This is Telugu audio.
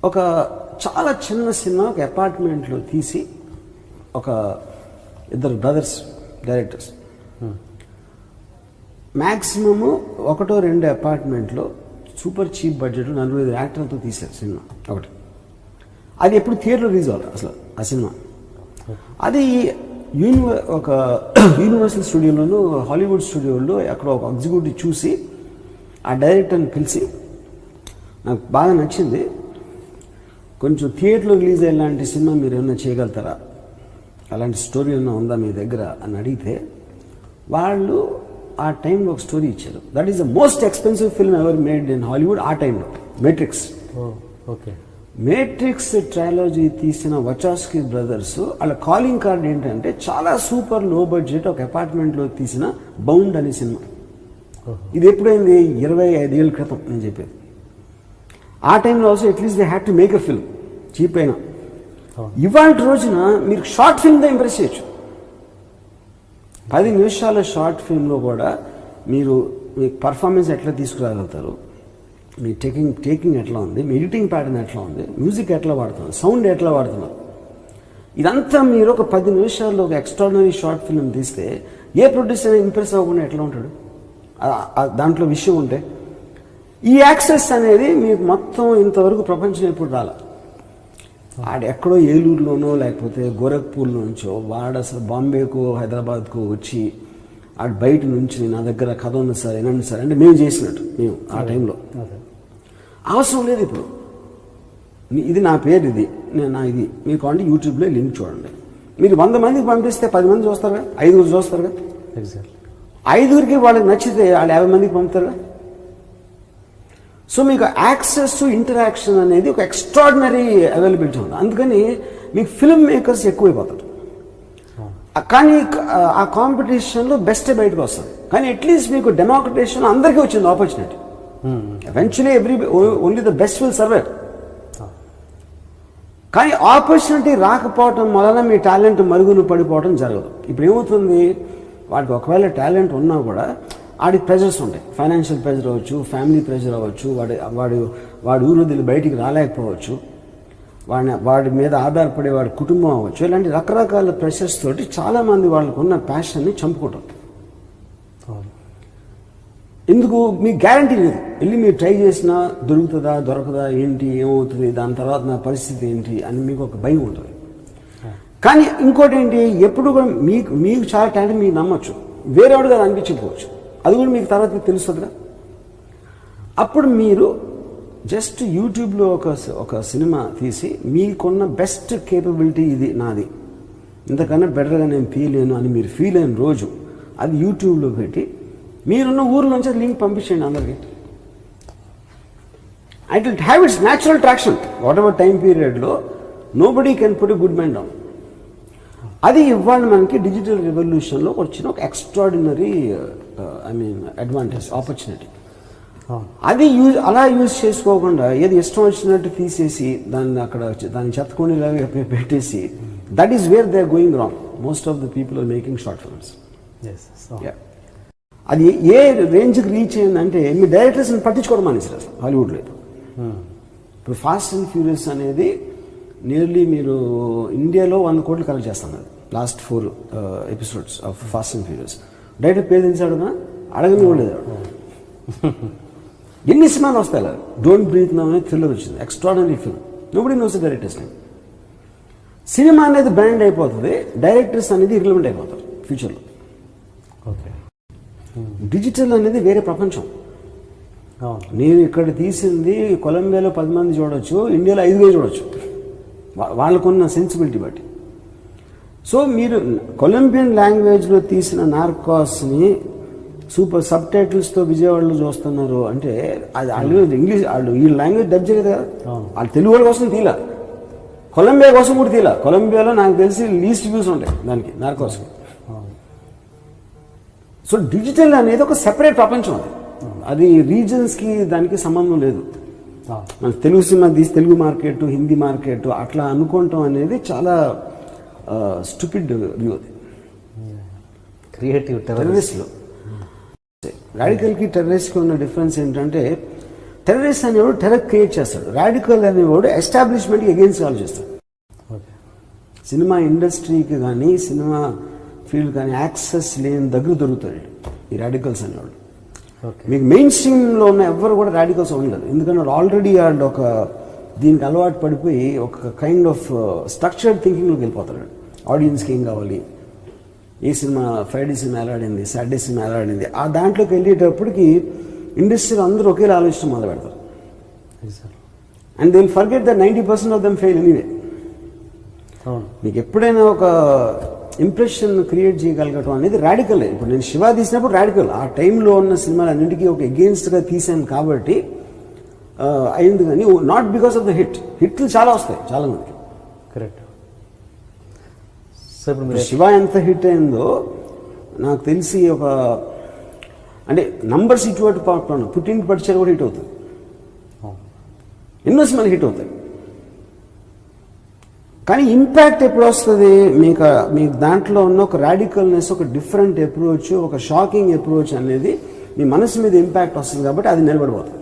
ఒక చాలా చిన్న సినిమా ఒక అపార్ట్మెంట్లో తీసి ఒక ఇద్దరు బ్రదర్స్ డైరెక్టర్స్ మ్యాక్సిమము 1-2 అపార్ట్మెంట్లో సూపర్ చీప్ బడ్జెట్లో 4-5 యాక్టర్లతో తీశారు సినిమా ఒకటి. అది ఎప్పుడు థియేటర్లో రిలీజ్ అవ్వాలి అసలు ఆ సినిమా. అది ఒక యూనివర్సల్ స్టూడియోలోను హాలీవుడ్ స్టూడియోలో అక్కడ ఒక ఎగ్జిక్యూటివ్ చూసి ఆ డైరెక్టర్ని పిలిచి నాకు బాగా నచ్చింది, కొంచెం థియేటర్లో రిలీజ్ అయ్యేలాంటి సినిమా మీరు ఏమైనా చేయగలుగుతారా, అలాంటి స్టోరీ ఏమైనా ఉందా మీ దగ్గర అని అడిగితే వాళ్ళు ఆ టైంలో ఒక స్టోరీ ఇచ్చారు. That is the most expensive film ever made in Hollywood ఆ టైంలో, మేట్రిక్స్. ఓకే. మేట్రిక్స్ ట్రైలాజీ తీసిన వచాస్కి బ్రదర్స్ వాళ్ళ కాలింగ్ కార్డ్ ఏంటంటే చాలా సూపర్ లో బడ్జెట్ ఒక అపార్ట్మెంట్లో తీసిన బౌండ్ అనే సినిమా. ఇది ఎప్పుడైంది 25 ఏళ్ళ క్రితం నేను చెప్పేది. ఆ టైంలో also at least they had to make a film cheap అయినా. ఇవాళ రోజున మీరు షార్ట్ ఫిల్మ్తో ఇంప్రెస్ చేయొచ్చు. 10 నిమిషాల షార్ట్ ఫిల్మ్లో కూడా మీరు మీ పర్ఫార్మెన్స్ ఎట్లా తీసుకురాగలుగుతారు, మీ టేకింగ్ ఎట్లా ఉంది, మీ ఎడిటింగ్ ప్యాటర్న్ ఎట్లా ఉంది, మ్యూజిక్ ఎట్లా వాడుతున్నారు, సౌండ్ ఎట్లా వాడుతున్నారు, ఇదంతా మీరు ఒక 10 నిమిషాల్లో ఒక ఎక్స్ట్రాడినరీ షార్ట్ ఫిల్మ్ తీస్తే ఏ ప్రొడ్యూసర్ ఇంప్రెస్ అవ్వకుండా ఎట్లా ఉంటాడు దాంట్లో విషయం ఉంటే. ఈ యాక్సెస్ అనేది మీకు మొత్తం ఇంతవరకు ప్రపంచం ఎప్పుడు రాల. ఎక్కడో ఏలూరులోనో లేకపోతే గోరఖ్పూర్ నుంచో వాడు అసలు బాంబేకో హైదరాబాద్కో వచ్చి బయట నుంచి నా దగ్గర కథ ఉంది సార్ ఏనండి సార్ అంటే మేము చేసినట్టు మేము ఆ టైంలో అవసరం లేదు. ఇప్పుడు ఇది నా పేరు, ఇది ఇది మీకు అంటే యూట్యూబ్లో లింక్ చూడండి. మీరు 100 మందికి పంపిస్తే 10 మంది చూస్తారుగా, 5 చూస్తారుగా. ఎగ్జాక్ట్లీ 5 వాళ్ళకి నచ్చితే వాళ్ళు 50 మందికి పంపుతారుగా. సో మీకు యాక్సెస్ టు ఇంటరాక్షన్ అనేది ఒక ఎక్స్ట్రాడినరీ అవైలబిలిటీ ఉంది. అందుకని మీకు ఫిల్మ్ మేకర్స్ ఎక్కువైపోతారు. కానీ ఆ కాంపిటీషన్లో బెస్ట్ బయటకు వస్తుంది. కానీ అట్లీస్ట్ మీకు డెమోక్రటైజేషన్ అందరికీ వచ్చింది opportunity. Eventually only the best will survive. కానీ ఆపర్చునిటీ రాకపోవటం వలన మీ టాలెంట్ మరుగున పడిపోవడం జరగదు. ఇప్పుడు ఏమవుతుంది, వాడికి ఒకవేళ టాలెంట్ ఉన్నా కూడా వాడికి ప్రెజర్స్ ఉంటాయి. ఫైనాన్షియల్ ప్రెజర్ అవ్వచ్చు, ఫ్యామిలీ ప్రెజర్ అవ్వచ్చు, వాడి ఊరు వదిలి బయటికి రాలేకపోవచ్చు, వాడి మీద ఆధారపడే వాడి కుటుంబం అవ్వచ్చు. ఇలాంటి రకరకాల ప్రెషర్స్ తోటి చాలామంది వాళ్ళకు ఉన్న ప్యాషన్ని చంపుకుంటారు. ఎందుకు మీకు గ్యారంటీ లేదు. వెళ్ళి మీరు ట్రై చేసినా దొరుకుతుందా దొరకదా ఏంటి ఏమవుతుంది దాని తర్వాత నా పరిస్థితి ఏంటి అని మీకు ఒక భయం ఉంటుంది. కానీ ఇంకోటి ఏంటి, ఎప్పుడు కూడా మీకు చాలా టాలెంట్ మీకు నమ్మచ్చు, వేరేవాడు కదా అనిపించకపోవచ్చు, అది కూడా మీకు తర్వాత తెలుస్తుందిగా. అప్పుడు మీరు జస్ట్ యూట్యూబ్లో ఒక సినిమా తీసి మీకున్న బెస్ట్ కేపబిలిటీ ఇది నాది, ఇంతకన్నా బెటర్గా నేను తీయలేను అని మీరు ఫీల్ అయిన రోజు అది యూట్యూబ్లో పెట్టి మీరున్న ఊర్లోంచి లింక్ పంపించండి అందరికీ. It will have its natural traction. Whatever time పీరియడ్లో nobody can put a good mind down. అది ఇవాళ మనకి డిజిటల్ రెవల్యూషన్లో వచ్చిన ఒక ఎక్స్ట్రాడినరీ అడ్వాంటేజ్, ఆపర్చునిటీ. అది అలా యూజ్ చేసుకోకుండా ఏది ఇష్టం వచ్చినట్టు తీసేసి దాన్ని చెత్తకొనిలాగా పెట్టేసి that is where they are going wrong. Most of the people are making short films. అది ఏ రేంజ్కి రీచ్ అయిందంటే మీ డైరెక్టర్స్ని పట్టించుకోవడం మానేసారు అసలు హాలీవుడ్లో. ఇప్పుడు ఫాస్ట్ అండ్ ఫ్యూరియస్ అనేది నియర్లీ మీరు ఇండియాలో 100 కోట్లు కలెక్ట్ చేస్తున్నారు last 4 episodes of fast and furious. Director పేరు తెలిసాడు అడగని కూడా లేదు. ఎన్ని సినిమాలు వస్తాయి అలా. డోంట్ బ్రీత్ నౌ అనేది థ్రిల్లర్ వచ్చింది, extraordinary film. Nobody knows the directors name. Cinema అనేది బ్రాండ్ అయిపోతుంది, డైరెక్టర్స్ అనేది ఇర్రిలవెంట్ అయిపోతారు ఫ్యూచర్లో. డిజిటల్ అనేది వేరే ప్రపంచం. నేను ఇక్కడ తీసింది కొలంబియాలో 10 మంది చూడవచ్చు, ఇండియాలో 5 చూడవచ్చు, వాళ్ళకున్న సెన్సిబిలిటీ బట్టి. సో మీరు కొలంబియన్ లాంగ్వేజ్లో తీసిన నార్కాస్ని సూపర్ సబ్ టైటిల్స్తో విజయవాడలో చూస్తున్నారు అంటే అది వాళ్ళు ఇంగ్లీష్ ఈ లాంగ్వేజ్ డబ్ చేయలేదు కదా. వాళ్ళు తెలుగు వాళ్ళ కోసం తీలా, కొలంబియా కోసం కూడా తీలా. కొలంబియాలో నాకు తెలిసి లీస్ట్ వ్యూస్ ఉంటాయి దానికి నార్కాస్కి. సో డిజిటల్ అనేది ఒక సెపరేట్ ప్రపంచం. అది రీజన్స్కి దానికి సంబంధం లేదు. మన తెలుగు సినిమా తీసి తెలుగు మార్కెట్, హిందీ మార్కెట్ అట్లా అనుకోవటం అనేది చాలా స్టూపిడ్ వ్యూ. అది క్రియేటివ్ టెర్రరిస్ట్లో రాడికల్కి టెర్రరిస్ట్కి ఉన్న డిఫరెన్స్ ఏంటంటే టెర్రరిస్ట్ అనేవాడు టెర్రర్ క్రియేట్ చేస్తాడు, రాడికల్ అనేవాడు ఎస్టాబ్లిష్మెంట్కి అగెయిన్స్ట్ ఆలోచిస్తాడు. సినిమా ఇండస్ట్రీకి కానీ సినిమా ఫీల్డ్ కానీ యాక్సెస్ లేని దగ్గర దొరుకుతాడు ఈ రాడికల్స్ అనేవాడు. మీకు మెయిన్ స్ట్రీమ్లో ఉన్న ఎవరు కూడా రాడికల్స్ ఉండలేదు, ఎందుకంటే ఆల్రెడీ ఒక దీనికి అలవాటు పడిపోయి ఒక కైండ్ ఆఫ్ స్ట్రక్చర్డ్ థింకింగ్లోకి వెళ్ళిపోతాడు. ఆడియన్స్కి ఏం కావాలి, ఏ సినిమా ఫ్రైడే సినిమా ఎలా ఆడింది, సాటర్డే సినిమా ఎలా ఆడింది, ఆ దాంట్లోకి వెళ్ళేటప్పటికి ఇండస్ట్రీలో అందరూ ఒకేలా ఆలోచన మొదలు పెడతారు. And they will forget that 90% of them fail anyway. మీకు ఎప్పుడైనా ఒక ఇంప్రెషన్ క్రియేట్ చేయగలగటం అనేది రాడికలే. ఇప్పుడు నేను శివ తీసినప్పుడు రాడికల్, ఆ టైంలో ఉన్న సినిమాలు అన్నింటికీ ఒక ఎగెయిన్స్ట్గా తీసాను కాబట్టి అయింది, కానీ నాట్ బికాస్ ఆఫ్ ద హిట్లు చాలా వస్తాయి చాలా మందికి. కరెక్ట్. శివ ఎంత హిట్ అయిందో నాకు తెలిసి అంటే నంబర్స్ ఇటువంటి పాటలు పుట్టింటి పడిచారు కూడా హిట్ అవుతుంది, ఎన్నో సినిమాలు హిట్ అవుతాయి. కానీ ఇంపాక్ట్ ఎప్పుడు వస్తుంది మీకు దాంట్లో ఉన్న ఒక రాడికల్నెస్, ఒక డిఫరెంట్ అప్రోచ్, ఒక షాకింగ్ అప్రోచ్ అనేది మీ మనసు మీద ఇంపాక్ట్ వస్తుంది కాబట్టి అది నిలబడిపోతుంది.